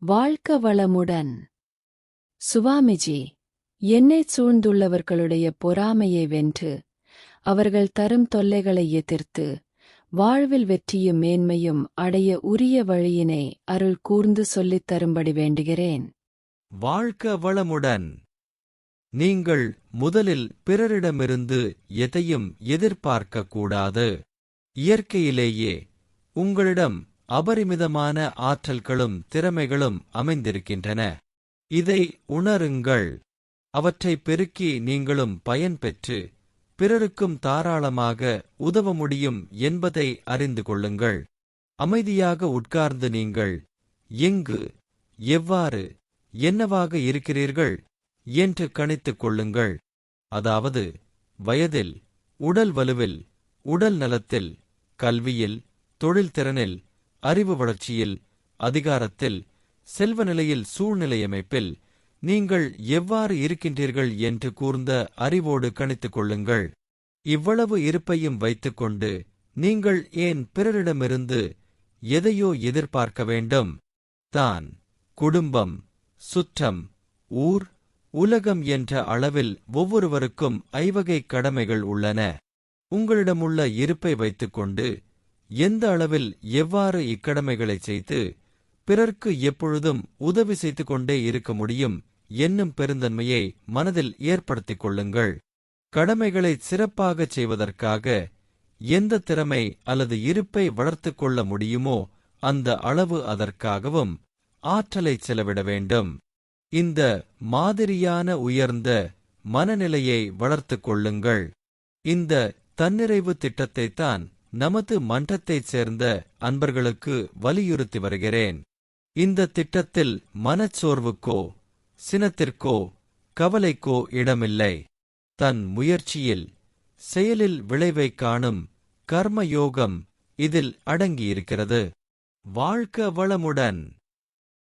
வாழ்க்க வளமுடன். சுவாமிஜி, என்னைச் சூழ்ந்துள்ளவர்களுடைய பொறாமையை வென்று, அவர்கள் தரும் தொல்லைகளை எதிர்த்து, வாழ்வில் வெற்றியும் மேன்மையும் அடைய உரிய வழியினை அருள் கூர்ந்து சொல்லித் தரும்படி வேண்டுகிறேன். வாழ்க்க வளமுடன். நீங்கள் முதலில் பிறரிடமிருந்து எதையும் எதிர்பார்க்கக் கூடாது. இயற்கையிலேயே உங்களிடம் அபரிமிதமான ஆற்றல்களும் திறமைகளும் அமைந்திருக்கின்றன. இதை உணருங்கள். அவற்றை பெருக்கி நீங்களும் பயன்பெற்று பிறருக்கும் தாராளமாக உதவ முடியும் என்பதை அறிந்து கொள்ளுங்கள். அமைதியாக உட்கார்ந்து நீங்கள் எங்கு, எவ்வாறு, என்னவாக இருக்கிறீர்கள் என்று கணித்துக் கொள்ளுங்கள். அதாவது வயதில், உடல் வலுவில், உடல் நலத்தில், கல்வியில், தொழில்திறனில், அறிவு வளர்ச்சியில், அதிகாரத்தில், செல்வ நிலையில், சூழ்நிலையமைப்பில் நீங்கள் எவ்வாறு இருக்கின்றீர்கள் என்று கூர்ந்த அறிவோடு கணித்துக் கொள்ளுங்கள். இவ்வளவு இருப்பையும் வைத்துக்கொண்டு நீங்கள் ஏன் பிறரிடமிருந்து எதையோ எதிர்பார்க்க வேண்டும்? தான், குடும்பம், சுற்றம், ஊர், உலகம் என்ற அளவில் ஒவ்வொருவருக்கும் ஐவகை கடமைகள் உள்ளன. உங்களிடமுள்ள இருப்பை வைத்துக்கொண்டு எந்த அளவில் எவ்வாறு இக்கடமைகளைச் செய்து பிறர்க்கு எப்பொழுதும் உதவி செய்து கொண்டே இருக்க முடியும் என்னும் பெருந்தன்மையை மனதில் ஏற்படுத்திக் கொள்ளுங்கள். கடமைகளை சிறப்பாகச் செய்வதற்காக எந்த திறமை அல்லது இருப்பை வளர்த்துக் கொள்ள முடியுமோ அந்த அளவு அதற்காகவும் ஆற்றலை செலவிட வேண்டும். இந்த மாதிரியான உயர்ந்த மனநிலையை வளர்த்துக் கொள்ளுங்கள். இந்த தன்னிறைவு திட்டத்தைத்தான் நமது மன்றத்தைச் சேர்ந்த அன்பர்களுக்கு வலியுறுத்தி வருகிறேன். இந்த திட்டத்தில் மனச்சோர்வுக்கோ, சினத்திற்கோ, கவலைக்கோ இடமில்லை. தன் முயற்சியில், செயலில் விளைவைக் காணும் கர்மயோகம் இதில் அடங்கியிருக்கிறது. வாழ்க்க வளமுடன்.